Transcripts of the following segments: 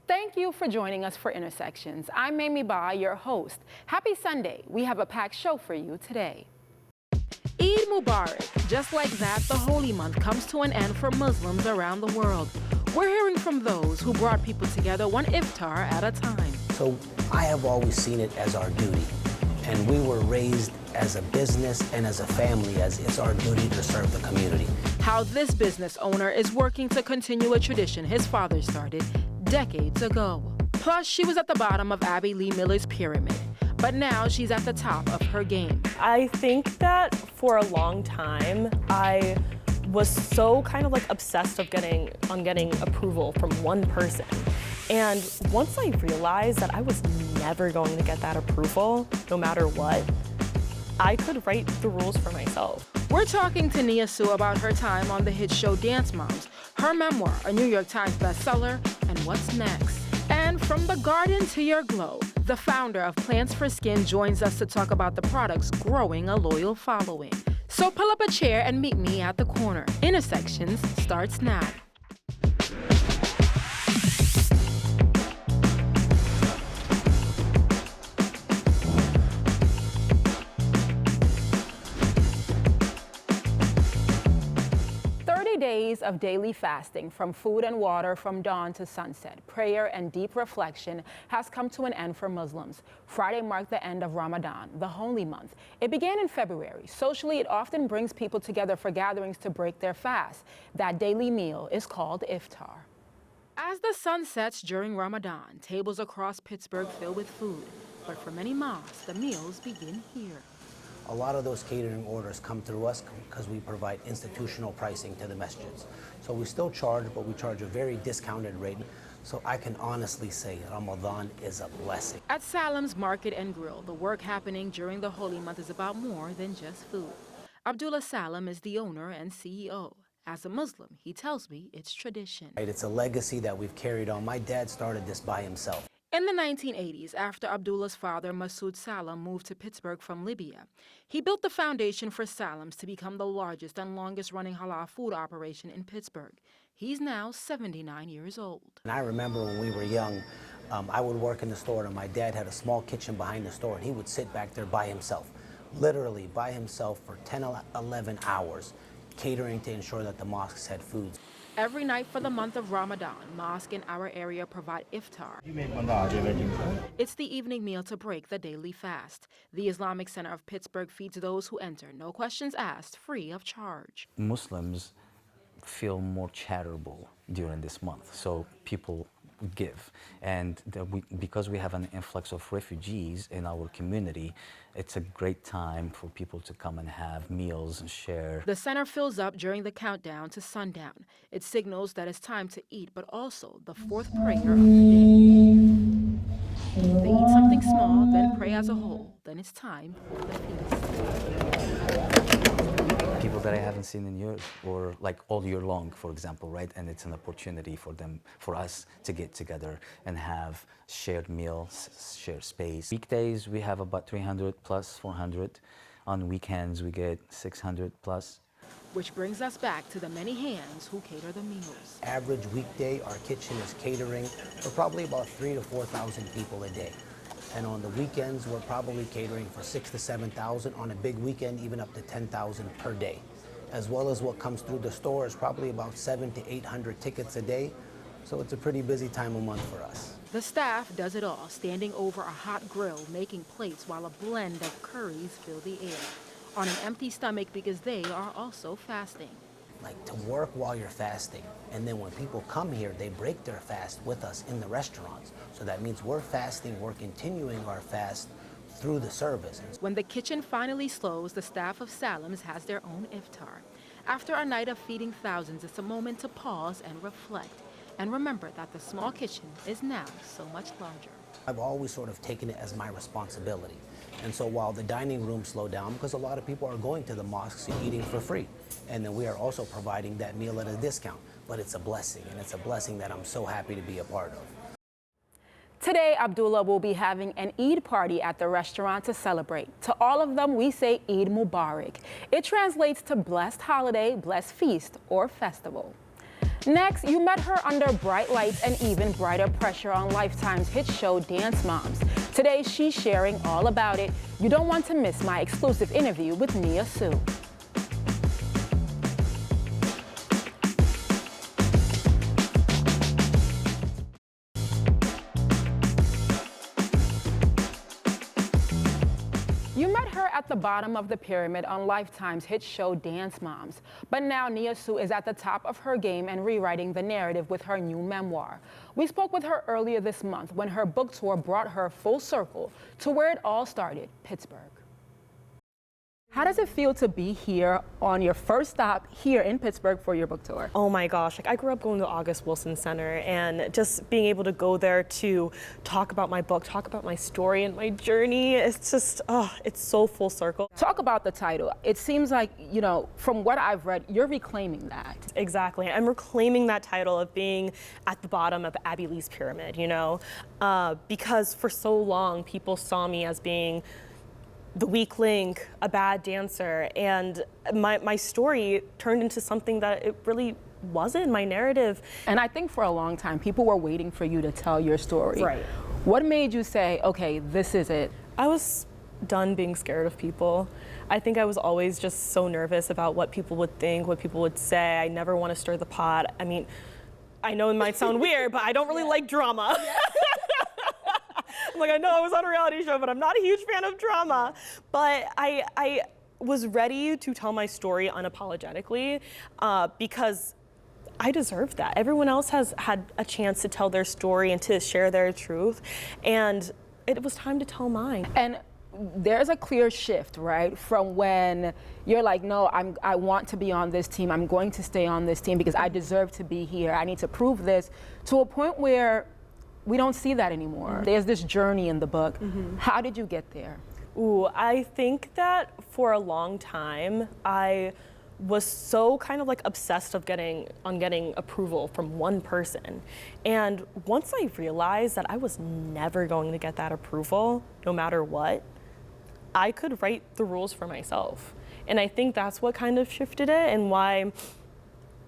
Thank you for joining us for Intersections. I'm Mamie Ba, your host. Happy Sunday. We have a packed show for you today. Eid Mubarak. Just like that, the holy month comes to an end for Muslims around the world. We're hearing from those who brought people together one iftar at a time. So I have always seen it as our duty. And we were raised as a business and as a family as it's our duty to serve the community. How this business owner is working to continue a tradition his father started decades ago. Plus, she was at the bottom of Abby Lee Miller's pyramid, but now she's at the top of her game. I think that for a long time, I was so kind of like obsessed on getting approval from one person. And once I realized that I was never going to get that approval, no matter what, I could write the rules for myself. We're talking to Nia Sioux about her time on the hit show Dance Moms, her memoir, a New York Times bestseller, and what's next. And from the garden to your glow, the founder of Plants for Skin joins us to talk about the products growing a loyal following. So pull up a chair and meet me at the corner. Intersections starts now. Days of daily fasting, from food and water from dawn to sunset, prayer and deep reflection has come to an end for Muslims. Friday marked the end of Ramadan, the holy month. It began in February. Socially, it often brings people together for gatherings to break their fast. That daily meal is called iftar. As the sun sets during Ramadan, tables across Pittsburgh fill with food. But for many mosques, the meals begin here. A lot of those catering orders come through us because we provide institutional pricing to the masjids. So we still charge, but we charge a very discounted rate. So I can honestly say Ramadan is a blessing. At Salam's Market and Grill, the work happening during the holy month is about more than just food. Abdullah Salam is the owner and CEO. As a Muslim, he tells me it's tradition. It's a legacy that we've carried on. My dad started this by himself. In the 1980s, after Abdullah's father, Masood Salam, moved to Pittsburgh from Libya, he built the foundation for Salam's to become the largest and longest-running halal food operation in Pittsburgh. He's now 79 years old. And I remember when we were young, I would work in the store, and my dad had a small kitchen behind the store, and he would sit back there by himself, literally by himself for 10, 11 hours, catering to ensure that the mosques had food. Every night for the month of Ramadan, mosques in our area provide iftar. It's the evening meal to break the daily fast. The Islamic Center of Pittsburgh feeds those who enter, no questions asked, free of charge. Muslims feel more charitable during this month, so people give. And because we have an influx of refugees in our community, it's a great time for people to come and have meals and share. The center fills up during the countdown to sundown. It signals that it's time to eat, but also the fourth prayer of the day. They eat something small, then pray as a whole. Then it's time for the feast. People that I haven't seen in years, or like all year long, for example, right? And it's an opportunity for us to get together and have shared meals, shared space. Weekdays, we have about 300 plus 400. On weekends, we get 600 plus. Which brings us back to the many hands who cater the meals. Average weekday, our kitchen is catering for probably about 3,000 to 4,000 people a day. And on the weekends, we're probably catering for 6,000 to 7,000. On a big weekend, even up to 10,000 per day. As well as what comes through the store is probably about 700 to 800 tickets a day. So it's a pretty busy time of month for us. The staff does it all, standing over a hot grill, making plates while a blend of curries fill the air. On an empty stomach because they are also fasting. Like to work while you're fasting, and then when people come here, they break their fast with us in the restaurants. So that means we're fasting, we're continuing our fast through the service. When the kitchen finally slows, the staff of Salam's has their own iftar. After a night of feeding thousands, it's a moment to pause and reflect. And remember that the small kitchen is now so much larger. I've always sort of taken it as my responsibility. And so while the dining room slowed down, because a lot of people are going to the mosques and eating for free, and then we are also providing that meal at a discount. But it's a blessing, and it's a blessing that I'm so happy to be a part of. Today, Abdullah will be having an Eid party at the restaurant to celebrate. To all of them, we say Eid Mubarak. It translates to blessed holiday, blessed feast, or festival. Next, you met her under bright lights and even brighter pressure on Lifetime's hit show Dance Moms. Today, she's sharing all about it. You don't want to miss my exclusive interview with Nia Sioux. You met her at the bottom of the pyramid on Lifetime's hit show Dance Moms. But now Nia Sioux is at the top of her game and rewriting the narrative with her new memoir. We spoke with her earlier this month when her book tour brought her full circle to where it all started, Pittsburgh. How does it feel to be here on your first stop here in Pittsburgh for your book tour? Oh my gosh, like I grew up going to August Wilson Center, and just being able to go there to talk about my book, talk about my story and my journey, it's just, it's so full circle. Talk about the title. It seems like, you know, from what I've read, you're reclaiming that. Exactly. I'm reclaiming that title of being at the bottom of Abby Lee's pyramid, you know, because for so long people saw me as being the weak link, a bad dancer, and my story turned into something that it really wasn't, my narrative. And I think for a long time, people were waiting for you to tell your story. Right. What made you say, okay, this is it? I was done being scared of people. I think I was always just so nervous about what people would think, what people would say. I never want to stir the pot. I mean, I know it might sound weird, but I don't really like drama. Like, I know I was on a reality show, but I'm not a huge fan of drama. But I was ready to tell my story unapologetically because I deserve that. Everyone else has had a chance to tell their story and to share their truth, and it was time to tell mine. And there's a clear shift, right? From when you're like, no, I want to be on this team. I'm going to stay on this team because I deserve to be here. I need to prove this, to a point where we don't see that anymore. Mm-hmm. There's this journey in the book. Mm-hmm. How did you get there? Ooh, I think that for a long time, I was so kind of like obsessed of getting approval from one person. And once I realized that I was never going to get that approval, no matter what, I could write the rules for myself. And I think that's what kind of shifted it and why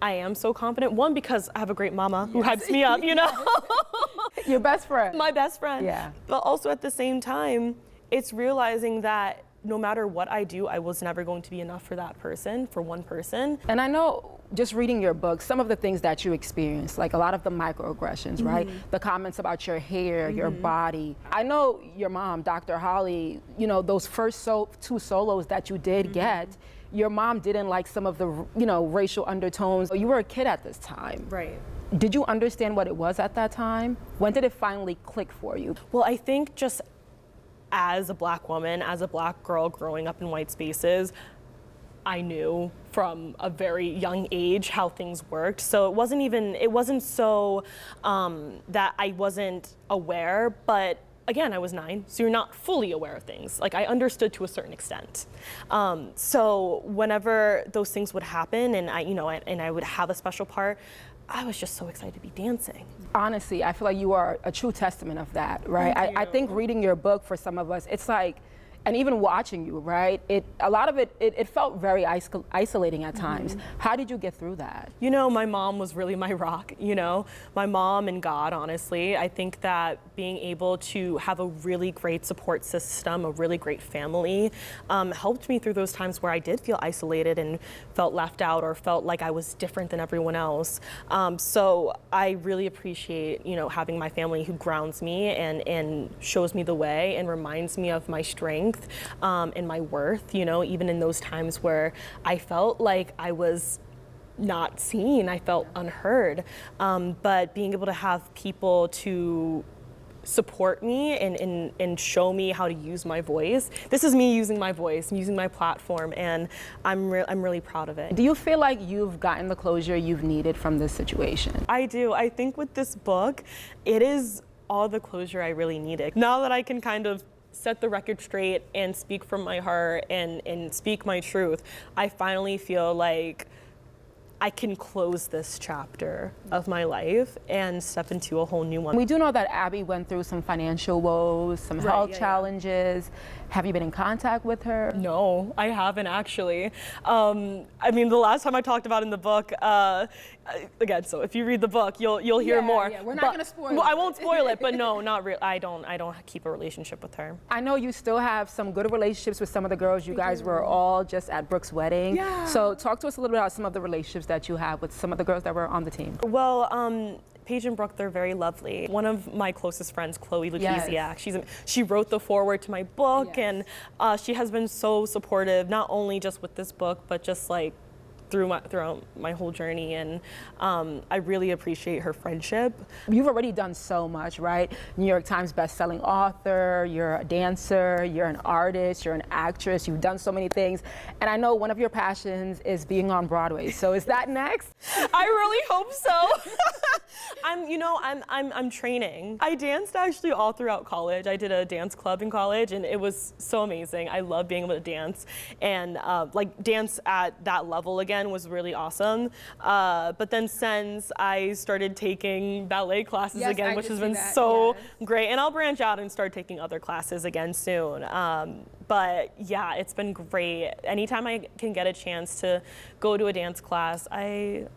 I am so confident. One, because I have a great mama who hypes me up, you know? Your best friend. My best friend. Yeah. But also at the same time, it's realizing that no matter what I do, I was never going to be enough for that person, for one person. And I know, just reading your book, some of the things that you experienced, like a lot of the microaggressions, mm-hmm. right? The comments about your hair, mm-hmm. your body. I know your mom, Dr. Holly, you know, those first two solos that you did mm-hmm. get, your mom didn't like some of the, you know, racial undertones. You were a kid at this time. Right. Did you understand what it was at that time? When did it finally click for you? Well, I think just as a Black woman, as a Black girl growing up in white spaces, I knew from a very young age how things worked. So it wasn't so that I wasn't aware, but again, I was 9, so you're not fully aware of things. Like, I understood to a certain extent. So whenever those things would happen and I would have a special part, I was just so excited to be dancing. Honestly, I feel like you are a true testament of that, right? I think reading your book for some of us, it's like, and even watching you, right? A lot of it felt very isolating at times. Mm-hmm. How did you get through that? You know, my mom was really my rock, you know? My mom and God, honestly. I think that being able to have a really great support system, a really great family, helped me through those times where I did feel isolated and felt left out or felt like I was different than everyone else. So I really appreciate, you know, having my family who grounds me and shows me the way and reminds me of my strength. And my worth, you know, even in those times where I felt like I was not seen, I felt unheard. But being able to have people to support me and show me how to use my voice. This is me using my voice, using my platform, and I'm really proud of it. Do you feel like you've gotten the closure you've needed from this situation? I do. I think with this book, it is all the closure I really needed. Now that I can kind of set the record straight and speak from my heart and speak my truth, I finally feel like I can close this chapter of my life and step into a whole new one. We do know that Abby went through some financial woes, some health challenges. Have you been in contact with her? No, I haven't actually. I mean, the last time I talked about in the book, again, so if you read the book, you'll hear more. Yeah, we're not gonna spoil Well, I it. won't spoil it, but no, not real. I don't keep a relationship with her. I know you still have some good relationships with some of the girls. You guys were all just at Brooke's wedding. Yeah. So talk to us a little bit about some of the relationships that you have with some of the girls that were on the team. Well, Paige and Brooke, they're very lovely. One of my closest friends, Chloe Lukeziak, Yes. she wrote the foreword to my book, Yes. and she has been so supportive, not only just with this book, but just like throughout my whole journey, and I really appreciate her friendship. You've already done so much, right? New York Times bestselling author, you're a dancer, you're an artist, you're an actress, you've done so many things. And I know one of your passions is being on Broadway. So is that next? I really hope so. I'm training. I danced actually all throughout college. I did a dance club in college, and it was so amazing. I love being able to dance, and like dance at that level again was really awesome. But then since I started taking ballet classes Yes, again, I which did has see been that, so yes. great, and I'll branch out and start taking other classes again soon. But yeah, it's been great. Anytime I can get a chance to go to a dance class, I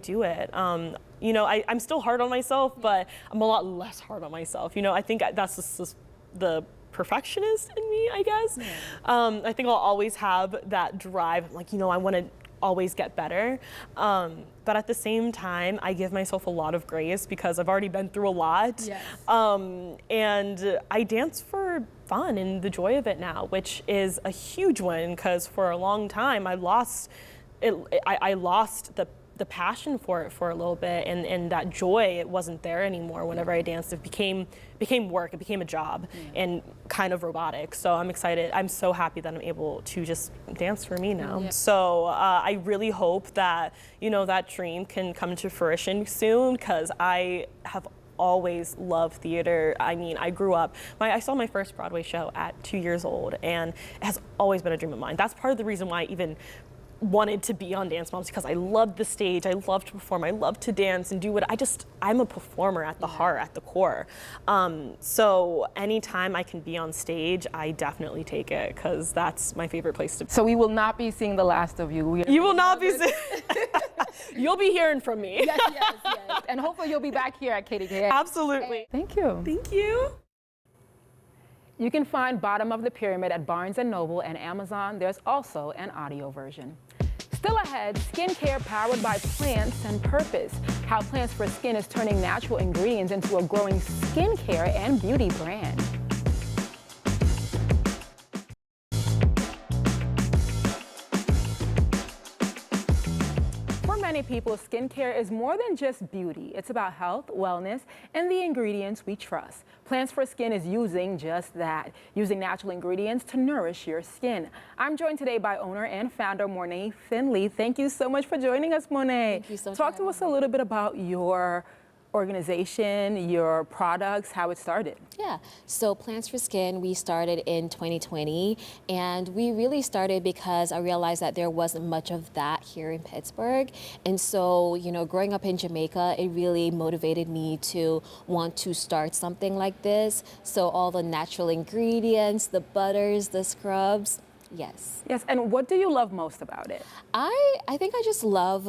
do it. I'm still hard on myself, but I'm a lot less hard on myself. I think that's just the perfectionist in me, I guess. Yeah. I think I'll always have that drive. I'm like, I want to always get better. But at the same time, I give myself a lot of grace because I've already been through a lot. Yes. And I dance for fun and the joy of it now, which is a huge one, because for a long time I lost the passion for it for a little bit, and that joy, it wasn't there anymore. Whenever I danced, it became work, it became a job, and kind of robotic. So I'm excited. I'm so happy that I'm able to just dance for me now. Yeah. So I really hope that that dream can come to fruition soon, because I have always loved theater. I mean, I grew up, I saw my first Broadway show at 2 years old, and it has always been a dream of mine. That's part of the reason why I even wanted to be on Dance Moms, because I loved the stage, I love to perform, I love to dance and do what I'm a performer at the heart, at the core. So anytime I can be on stage, I definitely take it, because that's my favorite place to be. So we will not be seeing the last of you. You will not be You'll be hearing from me. Yes. And hopefully you'll be back here at KDKA. Absolutely. Thank you. Thank you. You can find Bottom of the Pyramid at Barnes & Noble and Amazon. There's also an audio version. Still ahead, skincare powered by plants and purpose. How Plants for Skin is turning natural ingredients into a growing skincare and beauty brand. For many people, skincare is more than just beauty. It's about health, wellness, and the ingredients we trust. Plants for Skin is using just that, using natural ingredients to nourish your skin. I'm joined today by owner and founder Monet Finley. Thank you so much for joining us, Monet. Thank you so much. Talk to us a little bit about your organization, your products, how it started. Yeah, so Plants for Skin, we started in 2020, and we really started because I realized that there wasn't much of that here in Pittsburgh. And so, growing up in Jamaica, it really motivated me to want to start something like this. So all the natural ingredients, the butters, the scrubs, yes. Yes, and what do you love most about it? I think I just love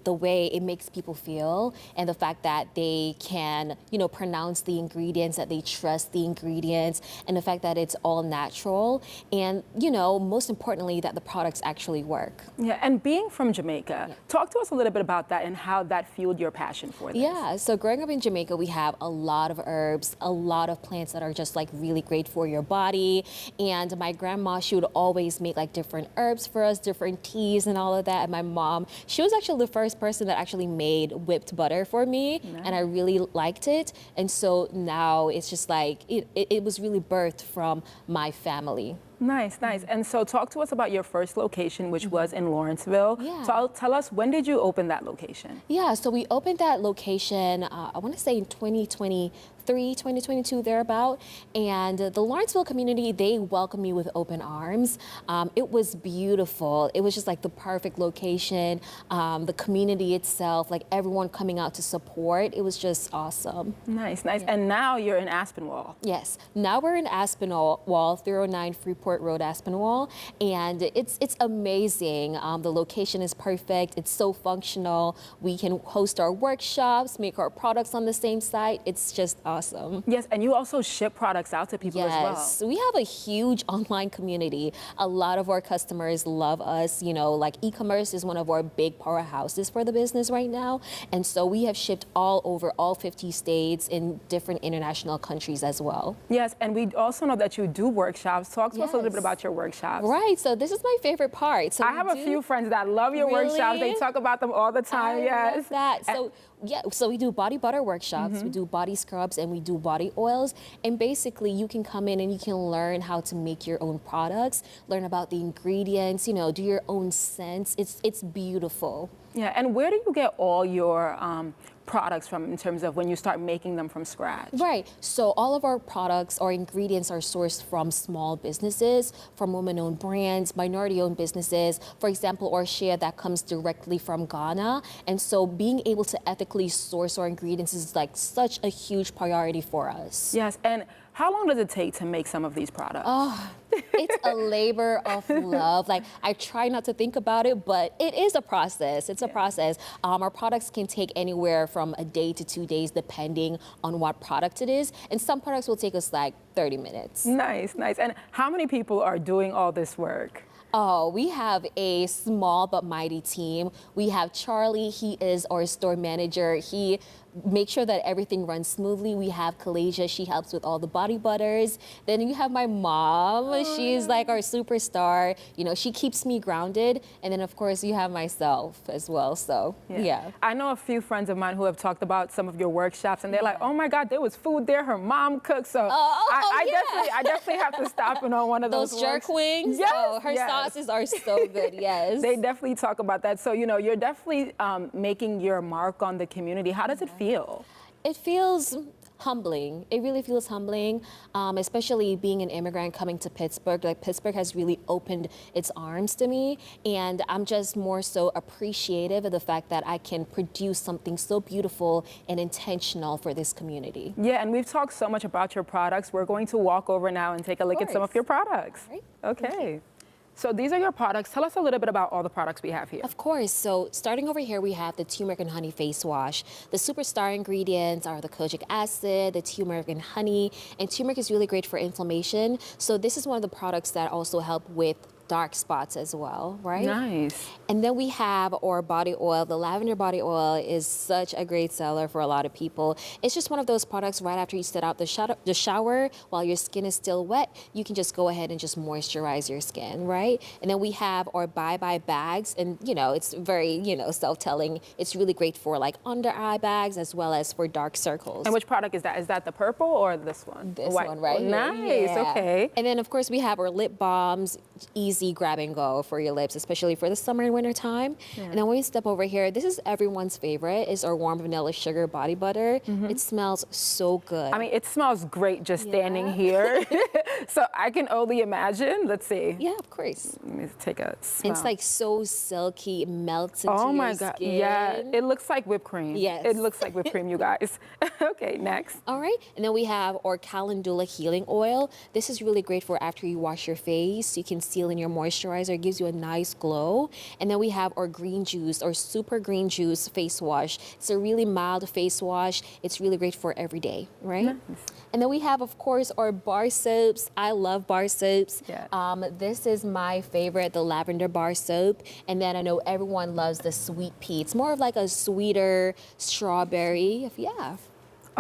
the way it makes people feel, and the fact that they can, pronounce the ingredients, that they trust the ingredients, and the fact that it's all natural, and, most importantly, that the products actually work. Yeah, and being from Jamaica, talk to us a little bit about that and how that fueled your passion for this. Yeah, so growing up in Jamaica, we have a lot of herbs, a lot of plants that are just like really great for your body. And my grandma, she would always make like different herbs for us, different teas and all of that. And my mom, she was actually the first person that actually made whipped butter for me. Nice. And I really liked it. And so now it's just like, it was really birthed from my family. Nice. And so talk to us about your first location, which was in Lawrenceville. Yeah. So tell us, when did you open that location? Yeah, so we opened that location, I want to say in 2022, thereabout. And the Lawrenceville community, they welcomed me with open arms. It was beautiful. It was just like the perfect location. The community itself, like everyone coming out to support. It was just awesome. Nice. And now you're in Aspinwall. Yes, now we're in Aspinwall, 309 Freeport Newport Road, Aspinwall, and it's amazing. The location is perfect. It's so functional. We can host our workshops, make our products on the same site. It's just awesome. Yes, and you also ship products out to people as well. Yes, we have a huge online community. A lot of our customers love us. You know, like e-commerce is one of our big powerhouses for the business right now, and so we have shipped all over all 50 states in different international countries as well. Yes, and we also know that you do workshops. Talk to us a little bit Yes. about your workshops. Right, so this is my favorite part. So I have a few friends that love your workshops. They talk about them all the time. I Yes. love that. So yeah, so we do body butter workshops, we do body scrubs, and we do body oils. And basically, you can come in and you can learn how to make your own products, learn about the ingredients, you know, do your own scents. It's beautiful. Yeah, and where do you get all your products from in terms of when you start making them from scratch? Right. So all of our products or ingredients are sourced from small businesses, from women-owned brands, minority-owned businesses. For example, Orshea that comes directly from Ghana. And so being able to ethically source our ingredients is like such a huge priority for us. Yes, and how long does it take to make some of these products? Oh, it's a labor of love. Like, I try not to think about it, but it is a process. It's a process. Our products can take anywhere from a day to 2 days, depending on what product it is. And some products will take us like 30 minutes. Nice, nice. And how many people are doing all this work? Oh, we have a small but mighty team. We have Charlie, he is our store manager. He makes sure that everything runs smoothly. We have Kalasia, she helps with all the body butters. Then you have my mom, she's like our superstar. You know, she keeps me grounded. And then of course you have myself as well, so yeah. I know a few friends of mine who have talked about some of your workshops and they're like, oh my God, there was food there, her mom cooked. So I definitely have to stop in on one of those jerk wings. Yes, Oh, her sauces are so good, yes. They definitely talk about that. So, you know, you're definitely making your mark on the community. How does it feel? It feels humbling. It really feels humbling, especially being an immigrant coming to Pittsburgh. Like, Pittsburgh has really opened its arms to me, and I'm just more so appreciative of the fact that I can produce something so beautiful and intentional for this community. Yeah, and we've talked so much about your products. We're going to walk over now and take a look at some of your products. Right. Okay. So these are your products. Tell us a little bit about all the products we have here. Of course. So starting over here, we have the turmeric and honey face wash. The superstar ingredients are the kojic acid, the turmeric and honey, and turmeric is really great for inflammation. So this is one of the products that also help with dark spots as well, right? Nice. And then we have our body oil. The lavender body oil is such a great seller for a lot of people. It's just one of those products right after you set out the shower while your skin is still wet, you can just go ahead and just moisturize your skin, right? And then we have our bye-bye bags, and you know, it's very, you know, self-telling. It's really great for like under eye bags as well as for dark circles. And which product is that? Is that the purple or this one? This White. one right here. Nice, Yeah. okay. And then of course we have our lip balms, easy grab and go for your lips, especially for the summer and winter time. And then when we step over here, this is everyone's favorite, is our warm vanilla sugar body butter. It smells so good. I mean, it smells great just standing here. So I can only imagine. Let's see. Yeah, of course. Let me take a smell. It's like so silky, it melts into oh my your God. skin. Yeah, it looks like whipped cream. Yes. It looks like whipped cream, you guys. Okay, next. All right, and then we have our calendula healing oil. This is really great for after you wash your face. You can seal in your moisturizer. It gives you a nice glow. And then we have our green juice, or super green juice face wash. It's a really mild face wash. It's really great for every day, right? Nice. And then we have, of course, our bar soaps. I love bar soaps. Yeah. This is my favorite, the lavender bar soap. And then I know everyone loves the sweet pea. It's more of like a sweeter strawberry. Yeah.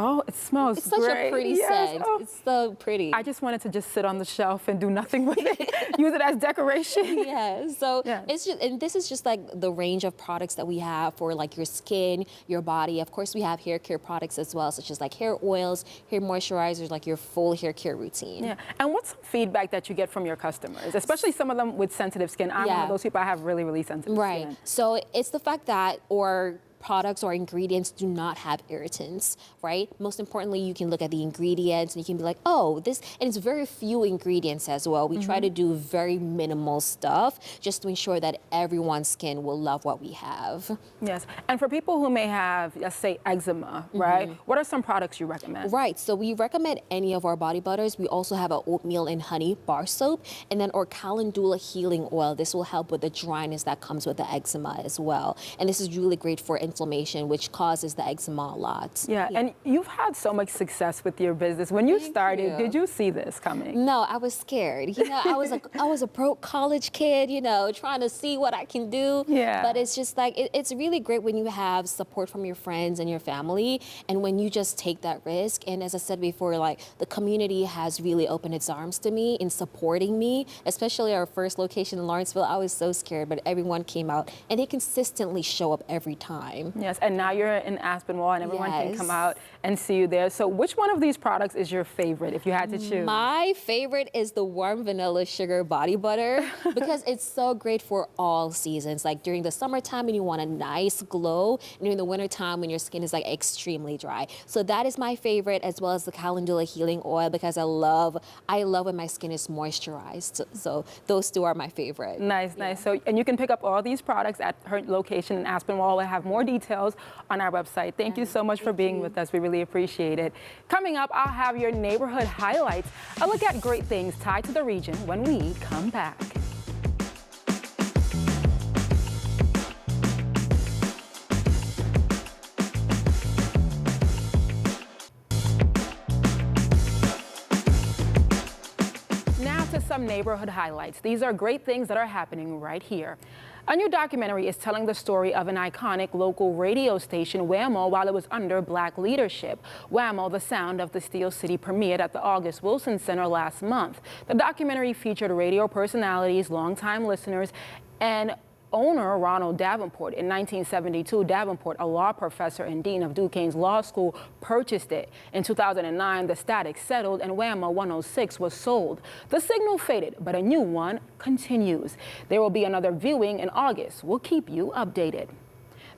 Oh, it smells It's such great. a pretty Yes. scent. Oh. It's so pretty. I just wanted to just sit on the shelf and do nothing with it. Use it as decoration. Yeah, so Yeah. it's just, and this is just like the range of products that we have for like your skin, your body. Of course, we have hair care products as well, such as like hair oils, hair moisturizers, like your full hair care routine. Yeah. And what's some feedback that you get from your customers, especially some of them with sensitive skin? I'm one of those people. I have really, really sensitive Right. skin. So it's the fact that, or products or ingredients do not have irritants, right? Most importantly, you can look at the ingredients and you can be like, oh, this, and it's very few ingredients as well. We try to do very minimal stuff just to ensure that everyone's skin will love what we have. Yes, and for people who may have, let's say, eczema, right? What are some products you recommend? Right, so we recommend any of our body butters. We also have an oatmeal and honey bar soap, and then our calendula healing oil. This will help with the dryness that comes with the eczema as well. And this is really great for inflammation, which causes the eczema a lot. Yeah, and you've had so much success with your business. When you started, did you see this coming? No, I was scared. You know, I was a broke college kid, you know, trying to see what I can do. Yeah. But it's just like, it's really great when you have support from your friends and your family, and when you just take that risk. And as I said before, like, the community has really opened its arms to me in supporting me, especially our first location in Lawrenceville. I was so scared, but everyone came out and they consistently show up every time. Yes, and now you're in Aspinwall and everyone can come out and see you there. So which one of these products is your favorite if you had to choose? My favorite is the warm vanilla sugar body butter because it's so great for all seasons. Like during the summertime when you want a nice glow, and during the wintertime when your skin is like extremely dry. So that is my favorite, as well as the calendula healing oil, because I love when my skin is moisturized. So those two are my favorite. Nice, nice. So, and you can pick up all these products at her location in Aspinwall. I have more details on our website. Thank you so much for being with us. We really appreciate it. Coming up, I'll have your neighborhood highlights. A look at great things tied to the region when we come back. Some neighborhood highlights. These are great things that are happening right here. A new documentary is telling the story of an iconic local radio station, WAMO, while it was under Black leadership. WAMO, the Sound of the Steel City, premiered at the August Wilson Center last month. The documentary featured radio personalities, longtime listeners, and owner Ronald Davenport. In 1972, Davenport, a law professor and dean of Duquesne's Law School, purchased it. In 2009, the static settled and WAMO 106 was sold. The signal faded, but a new one continues. There will be another viewing in August. We'll keep you updated.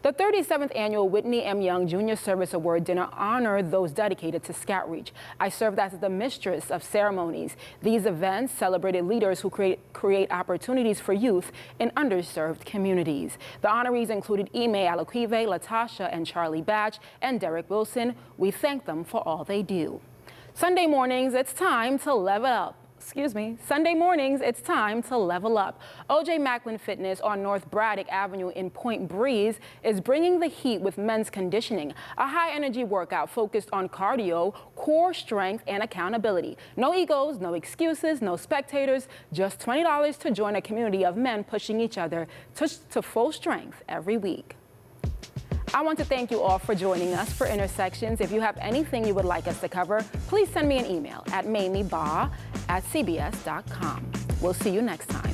The 37th annual Whitney M. Young Junior Service Award dinner honored those dedicated to Scout Reach. I served as the mistress of ceremonies. These events celebrated leaders who create opportunities for youth in underserved communities. The honorees included Ime Alaquive, Latasha and Charlie Batch, and Derek Wilson. We thank them for all they do. Sunday mornings, it's time to level up. Sunday mornings, it's time to level up. O.J. Macklin Fitness on North Braddock Avenue in Point Breeze is bringing the heat with men's conditioning, a high-energy workout focused on cardio, core strength, and accountability. No egos, no excuses, no spectators, just $20 to join a community of men pushing each other to full strength every week. I want to thank you all for joining us for Intersections. If you have anything you would like us to cover, please send me an email at mamiebaugh@cbs.com. We'll see you next time.